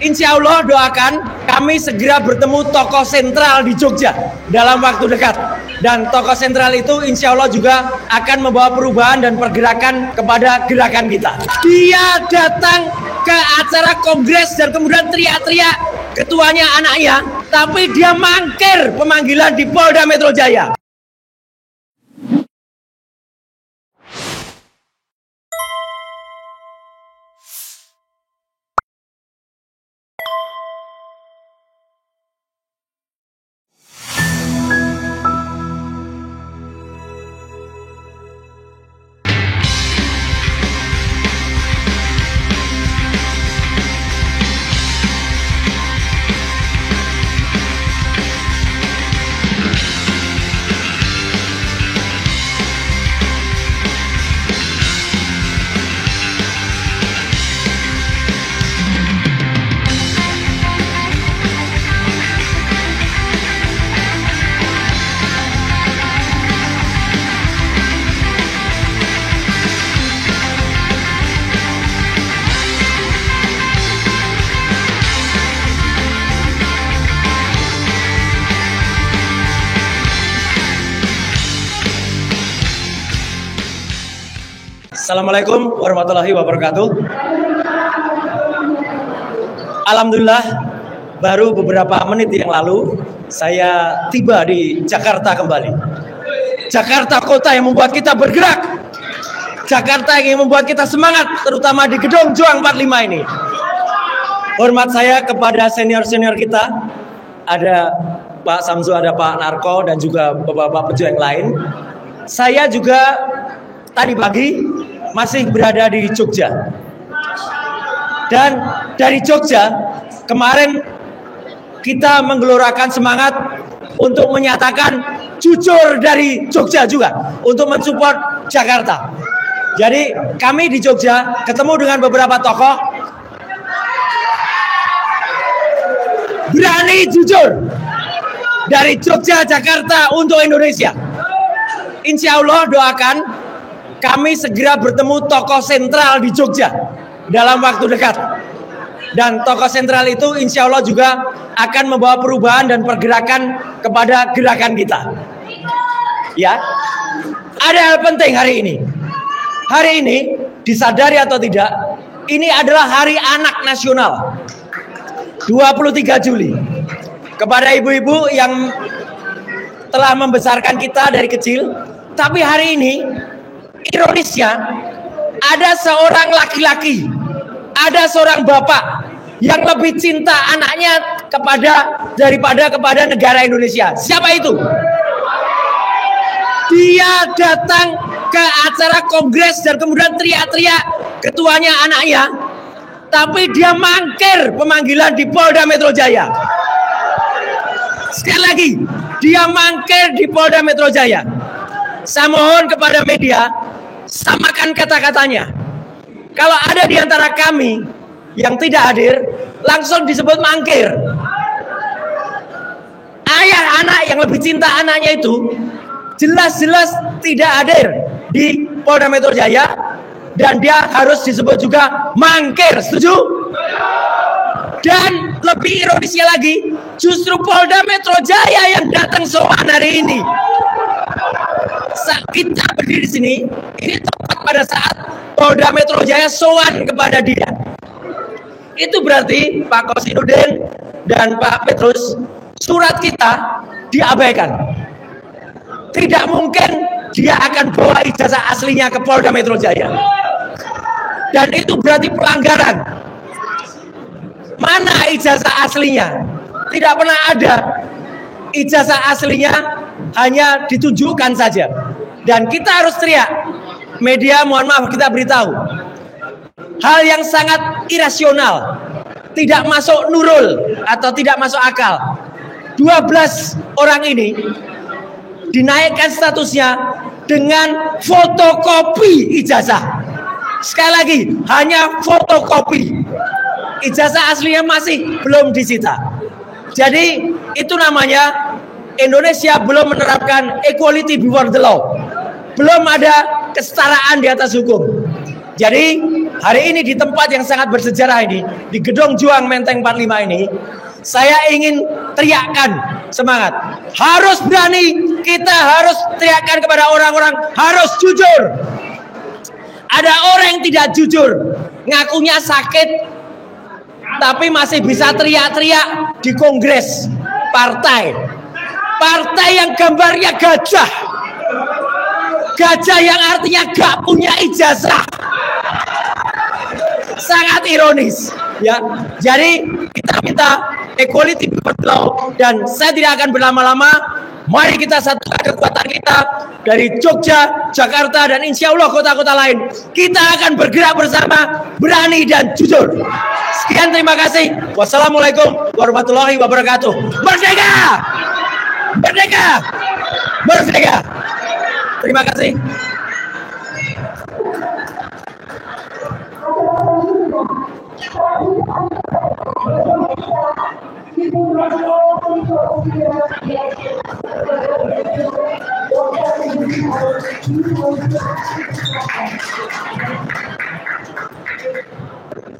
Insya Allah doakan kami segera bertemu tokoh sentral di Jogja dalam waktu dekat. Dan tokoh sentral itu insya Allah juga akan membawa perubahan dan pergerakan kepada gerakan kita. Dia datang ke acara kongres dan kemudian teriak-teriak ketuanya anaknya, tapi dia mangkir pemanggilan di Polda Metro Jaya. Assalamualaikum warahmatullahi wabarakatuh. Alhamdulillah, baru beberapa menit yang lalu saya tiba di Jakarta kembali. Jakarta kota yang membuat kita bergerak, Jakarta yang membuat kita semangat, terutama di Gedung Juang 45 ini. Hormat saya kepada senior-senior kita, ada Pak Samsu, ada Pak Narko, dan juga bapak-bapak pejuang yang lain. Saya juga tadi pagi masih berada di Jogja. Dan dari Jogja kemarin kita menggelorakan semangat untuk menyatakan jujur dari Jogja juga untuk mensupport Jakarta. Jadi kami di Jogja ketemu dengan beberapa tokoh berani jujur dari Jogja Jakarta untuk Indonesia. Insya Allah doakan kami segera bertemu tokoh sentral di Jogja dalam waktu dekat. Dan tokoh sentral itu insya Allah juga akan membawa perubahan dan pergerakan kepada gerakan kita. Ya, ada hal penting hari ini. Hari ini disadari atau tidak, ini adalah Hari Anak Nasional 23 Juli. Kepada ibu-ibu yang telah membesarkan kita dari kecil, tapi hari ini ironisnya, ada seorang laki-laki, ada seorang bapak yang lebih cinta anaknya daripada kepada negara Indonesia. Siapa itu? Dia datang ke acara kongres dan kemudian teriak-teriak ketuanya anaknya, tapi dia mangkir pemanggilan di Polda Metro Jaya. Sekali lagi, dia mangkir di Polda Metro Jaya. Saya mohon kepada media, samakan kata-katanya. Kalau ada di antara kami yang tidak hadir, langsung disebut mangkir. Ayah anak yang lebih cinta anaknya itu jelas-jelas tidak hadir di Polda Metro Jaya, dan dia harus disebut juga mangkir. Setuju? Dan lebih ironisnya lagi, justru Polda Metro Jaya yang datang soal hari ini. Saat kita berdiri di sini, ini tepat pada saat Polda Metro Jaya sowan kepada dia. Itu berarti Pak Kosinudin dan Pak Petrus, surat kita diabaikan. Tidak mungkin dia akan bawa ijazah aslinya ke Polda Metro Jaya. Dan itu berarti pelanggaran. Mana ijazah aslinya? Tidak pernah ada. Ijazah aslinya hanya ditunjukkan saja. Dan kita harus teriak. Media, mohon maaf, kita beritahu. Hal yang sangat irasional, tidak masuk nurul atau tidak masuk akal. 12 orang ini dinaikkan statusnya dengan fotokopi ijazah. Sekali lagi, hanya fotokopi. Ijazah aslinya masih belum disita. Jadi itu namanya Indonesia belum menerapkan equality before the law. Belum ada kesetaraan di atas hukum. Jadi hari ini di tempat yang sangat bersejarah ini, di Gedung Juang Menteng 45 ini, saya ingin teriakkan semangat. Harus berani, kita harus teriakkan kepada orang-orang, harus jujur. Ada orang yang tidak jujur, ngakunya sakit, tapi masih bisa teriak-teriak di kongres partai. Partai yang gambarnya gajah. Gajah yang artinya gak punya ijazah. Sangat ironis, ya. Jadi kita minta equality before the law, dan saya tidak akan berlama-lama. Mari kita satukan kekuatan kita dari Jogja, Jakarta, dan insya Allah kota-kota lain. Kita akan bergerak bersama, berani dan jujur. Sekian, terima kasih. Wassalamualaikum warahmatullahi wabarakatuh. Merdeka! Merdeka! Merdeka! Terima kasih.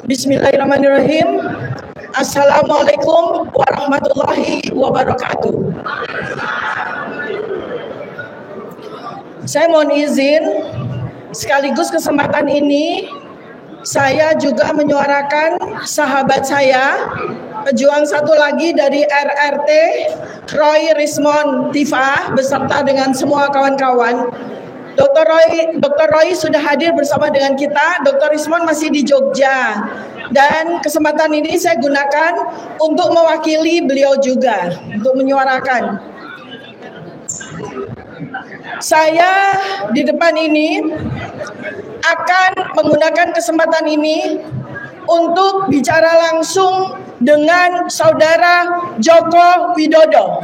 Bismillahirrahmanirrahim. Assalamualaikum warahmatullahi wabarakatuh. Saya mohon izin, sekaligus kesempatan ini saya juga menyuarakan sahabat saya, pejuang satu lagi dari RRT, Roy Rismond Tifa, beserta dengan semua kawan-kawan. Dr. Roy sudah hadir bersama dengan kita. Dr. Rismond masih di Jogja, dan kesempatan ini saya gunakan untuk mewakili beliau juga, untuk menyuarakan. Saya di depan ini akan menggunakan kesempatan ini untuk bicara langsung dengan Saudara Joko Widodo.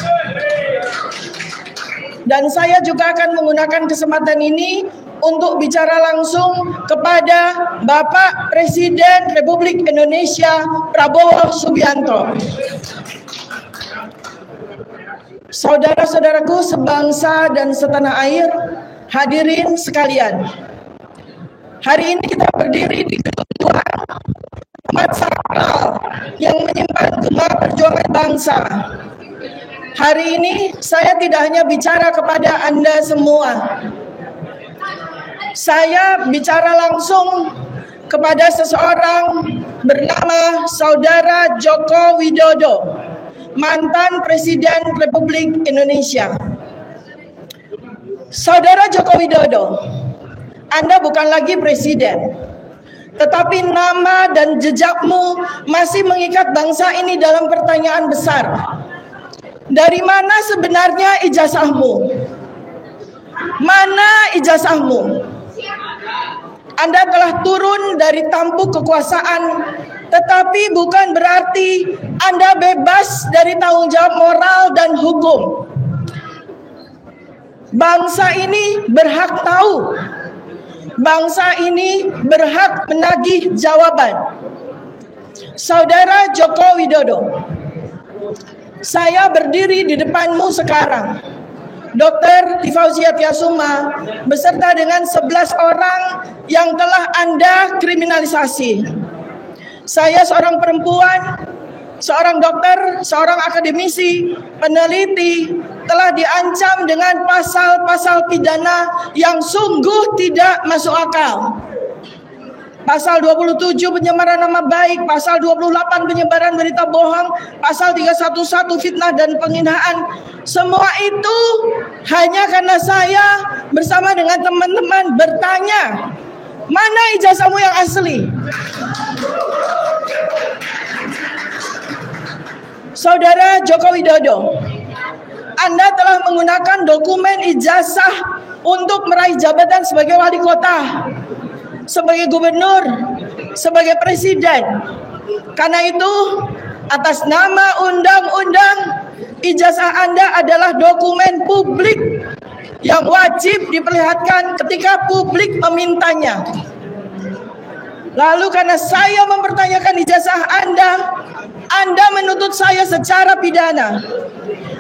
Dan saya juga akan menggunakan kesempatan ini untuk bicara langsung kepada Bapak Presiden Republik Indonesia Prabowo Subianto. Saudara-saudaraku sebangsa dan setanah air, hadirin sekalian. Hari ini kita berdiri di Gedung Juang, tempat sakral yang menyimpan gema perjuangan bangsa. Hari ini saya tidak hanya bicara kepada Anda semua. Saya bicara langsung kepada seseorang bernama Saudara Joko Widodo, mantan Presiden Republik Indonesia. Saudara Joko Widodo, Anda bukan lagi presiden, tetapi nama dan jejakmu masih mengikat bangsa ini dalam pertanyaan besar. Dari mana sebenarnya ijazahmu? Mana ijazahmu? Anda telah turun dari tampuk kekuasaan, tetapi bukan berarti Anda bebas dari tanggung jawab moral dan hukum. Bangsa ini berhak tahu. Bangsa ini berhak menagih jawaban. Saudara Joko Widodo, saya berdiri di depanmu sekarang, Dr. Tifauziah Tiasuma, beserta dengan 11 orang yang telah Anda kriminalisasi. Saya seorang perempuan, seorang dokter, seorang akademisi, peneliti, telah diancam dengan pasal-pasal pidana yang sungguh tidak masuk akal. Pasal 27 pencemaran nama baik, pasal 28 penyebaran berita bohong, pasal 311 fitnah dan penghinaan. Semua itu hanya karena saya bersama dengan teman-teman bertanya, mana ijazahmu yang asli? Saudara Joko Widodo, Anda telah menggunakan dokumen ijazah untuk meraih jabatan sebagai wali kota, sebagai gubernur, sebagai presiden. Karena itu, atas nama undang-undang, ijazah Anda adalah dokumen publik yang wajib diperlihatkan ketika publik memintanya. Lalu karena saya mempertanyakan ijazah Anda menuntut saya secara pidana.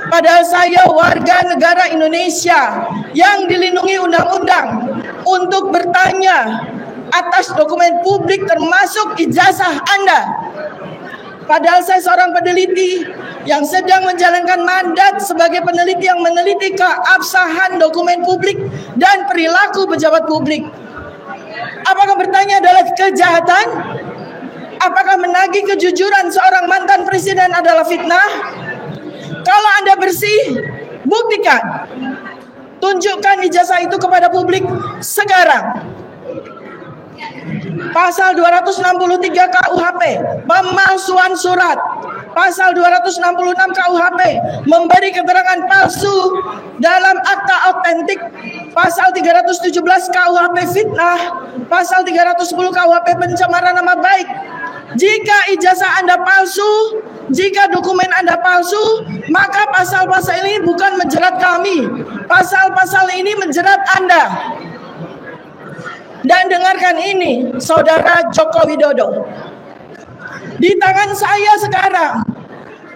Padahal saya warga negara Indonesia yang dilindungi undang-undang untuk bertanya, atas dokumen publik termasuk ijazah Anda. Padahal saya seorang peneliti yang sedang menjalankan mandat sebagai peneliti yang meneliti keabsahan dokumen publik dan perilaku pejabat publik. Apakah bertanya adalah kejahatan? Apakah menagih kejujuran seorang mantan presiden adalah fitnah? Kalau Anda bersih, buktikan. Tunjukkan ijazah itu kepada publik sekarang. Pasal 263 KUHP, pemalsuan surat. Pasal 266 KUHP, memberi keterangan palsu dalam akta autentik. Pasal 317 KUHP fitnah. Pasal 310 KUHP pencemaran nama baik. Jika ijazah Anda palsu, jika dokumen Anda palsu, maka pasal-pasal ini bukan menjerat kami. Pasal-pasal ini menjerat Anda. Dan dengarkan ini, Saudara Joko Widodo. Di tangan saya sekarang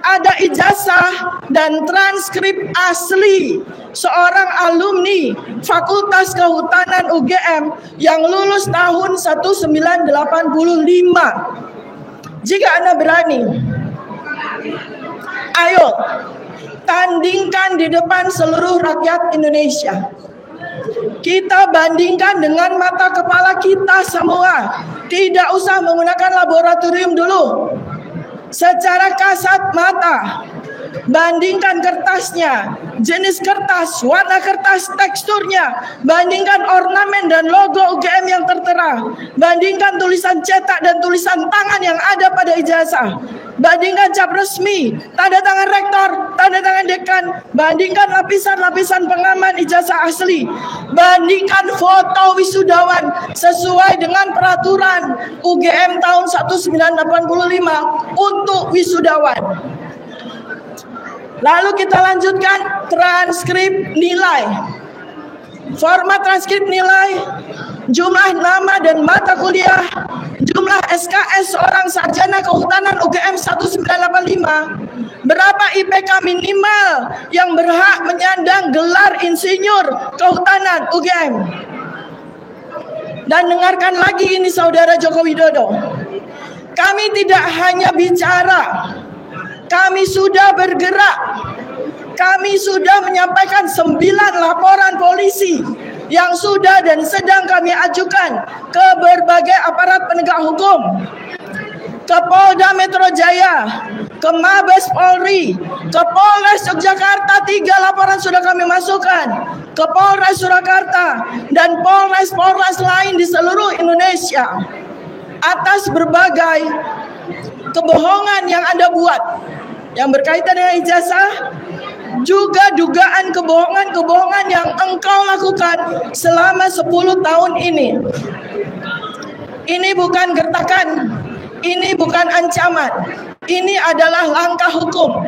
ada ijazah dan transkrip asli seorang alumni Fakultas Kehutanan UGM yang lulus tahun 1985. Jika Anda berani, ayo tandingkan di depan seluruh rakyat Indonesia. Kita bandingkan dengan mata kepala kita semua. Tidak usah menggunakan laboratorium dulu. Secara kasat mata, bandingkan kertasnya, jenis kertas, warna kertas, teksturnya, bandingkan ornamen dan logo UGM yang tertera, bandingkan tulisan cetak dan tulisan tangan yang ada pada ijazah, bandingkan cap resmi, tanda tangan rektor, tanda tangan dekan, bandingkan lapisan-lapisan pengaman ijazah asli, bandingkan foto wisudawan sesuai dengan peraturan UGM tahun 1985 untuk wisudawan. Lalu kita lanjutkan transkrip nilai. Format transkrip nilai, jumlah nama dan mata kuliah, jumlah SKS seorang sarjana kehutanan UGM 1985, berapa IPK minimal yang berhak menyandang gelar insinyur kehutanan UGM. Dan dengarkan lagi ini Saudara Joko Widodo. Kami tidak hanya bicara, kami sudah bergerak. Kami sudah menyampaikan 9 laporan polisi yang sudah dan sedang kami ajukan ke berbagai aparat penegak hukum. Ke Polda Metro Jaya, ke Mabes Polri, ke Polres Yogyakarta 3 laporan sudah kami masukkan, ke Polres Surakarta dan Polres-Polres lain di seluruh Indonesia atas berbagai kebohongan yang Anda buat yang berkaitan dengan ijazah, juga dugaan kebohongan-kebohongan yang engkau lakukan selama 10 tahun ini. Ini bukan gertakan, ini bukan ancaman, ini adalah langkah hukum.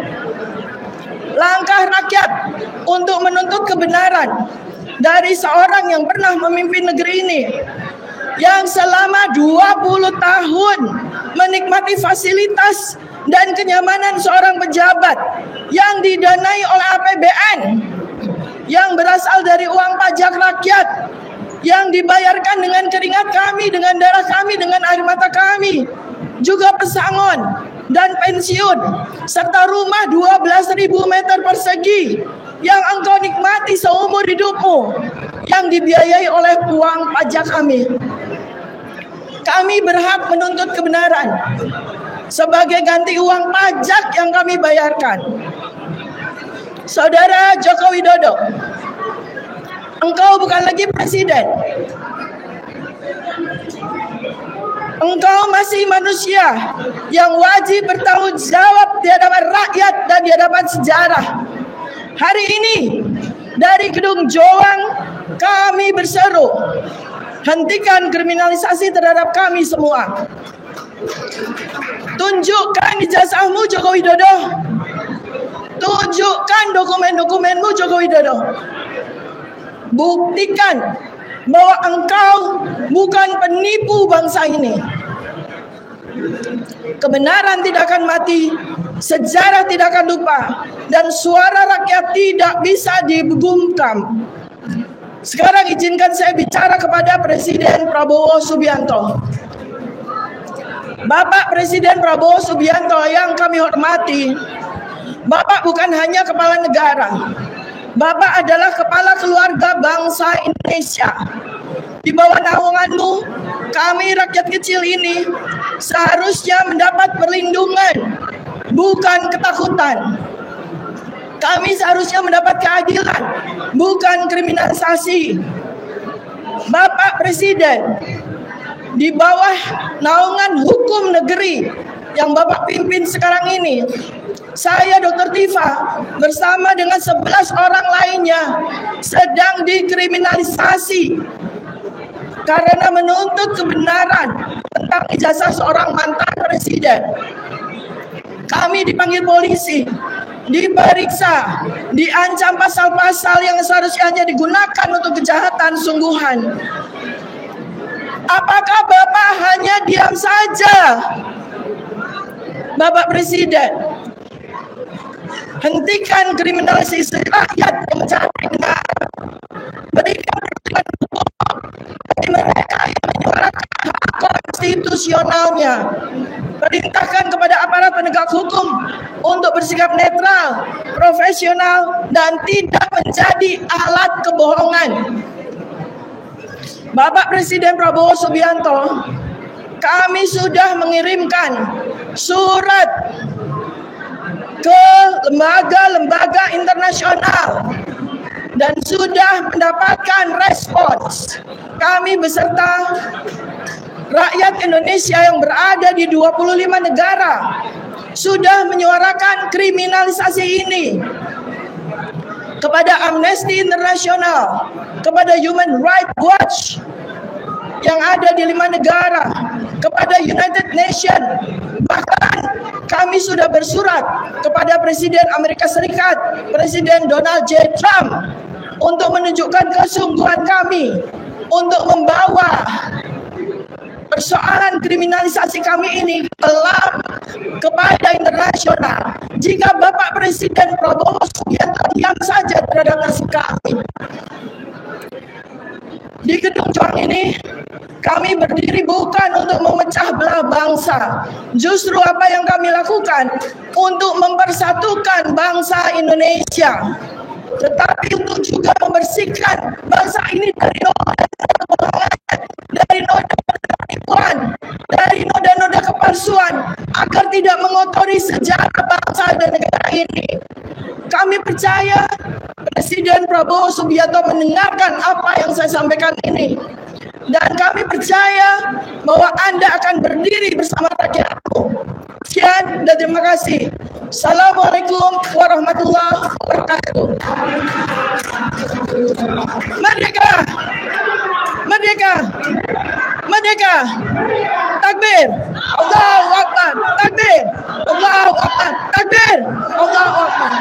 Langkah rakyat untuk menuntut kebenaran dari seorang yang pernah memimpin negeri ini, yang selama 20 tahun menikmati fasilitas dan kenyamanan seorang pejabat yang didanai oleh APBN, yang berasal dari uang pajak rakyat, yang dibayarkan dengan keringat kami, dengan darah kami, dengan air mata kami, juga pesangon dan pensiun, serta rumah 12.000 meter persegi yang engkau nikmati seumur hidupmu, yang dibiayai oleh uang pajak kami. Kami berhak menuntut kebenaran sebagai ganti uang pajak yang kami bayarkan. Saudara Joko Widodo, engkau bukan lagi presiden. Engkau masih manusia yang wajib bertanggung jawab di hadapan rakyat dan di hadapan sejarah. Hari ini dari Gedung Joang kami berseru, hentikan kriminalisasi terhadap kami semua. Tunjukkan ijazahmu Joko Widodo. Tunjukkan dokumen-dokumenmu Joko Widodo. Buktikan bahwa engkau bukan penipu bangsa ini. Kebenaran tidak akan mati, sejarah tidak akan lupa, dan suara rakyat tidak bisa dibungkam. Sekarang izinkan saya bicara kepada Presiden Prabowo Subianto. Bapak Presiden Prabowo Subianto yang kami hormati, Bapak bukan hanya kepala negara, Bapak adalah kepala keluarga bangsa Indonesia. Di bawah naunganmu, kami rakyat kecil ini seharusnya mendapat perlindungan, bukan ketakutan. Kami seharusnya mendapat keadilan, bukan kriminalisasi. Bapak Presiden, di bawah naungan hukum negeri yang Bapak pimpin sekarang ini, saya Dr. Tifa bersama dengan 11 orang lainnya sedang dikriminalisasi karena menuntut kebenaran tentang ijazah seorang mantan presiden. Kami dipanggil polisi, diperiksa, diancam pasal-pasal yang seharusnya hanya digunakan untuk kejahatan sungguhan. Apakah Bapak hanya diam saja? Bapak Presiden, hentikan kriminalisasi rakyat yang mencari negara. Berikan perlindungan hukum bagi mereka yang menyuarakan hak konstitusionalnya. Perintahkan kepada aparat penegak hukum untuk bersikap netral, profesional, dan tidak menjadi alat kebohongan. Bapak Presiden Prabowo Subianto, kami sudah mengirimkan surat ke lembaga-lembaga internasional dan sudah mendapatkan respons. Kami beserta rakyat Indonesia yang berada di 25 negara sudah menyuarakan kriminalisasi ini kepada Amnesty International, kepada Human Rights Watch yang ada di 5 negara, kepada United Nations. Bahkan kami sudah bersurat kepada Presiden Amerika Serikat, Presiden Donald J. Trump, untuk menunjukkan kesungguhan kami untuk membawa persoalan kriminalisasi kami ini kepada internasional. Jika Bapak Presiden Prabowo Subianto diam saja terhadap kasus kami, di gedung Juang ini kami berdiri bukan untuk memecah belah bangsa. Justru apa yang kami lakukan untuk mempersatukan bangsa Indonesia, tetapi untuk juga membersihkan bangsa ini dari noda-noda kebohongan, dari noda-noda penipuan, dari noda-noda kepalsuan, agar tidak mengotori sejarah bangsa dan negara ini. Kami percaya Presiden Prabowo Subianto mendengarkan apa yang saya sampaikan ini, dan kami percaya bahwa Anda akan berdiri bersama rakyatku. Sekian dan terima kasih. Assalamualaikum warahmatullahi wabarakatuh. Merdeka! Merdeka! Merdeka! Takbir! Allahu Akbar! Takbir! Allahu Akbar! Takbir! Allahu Akbar!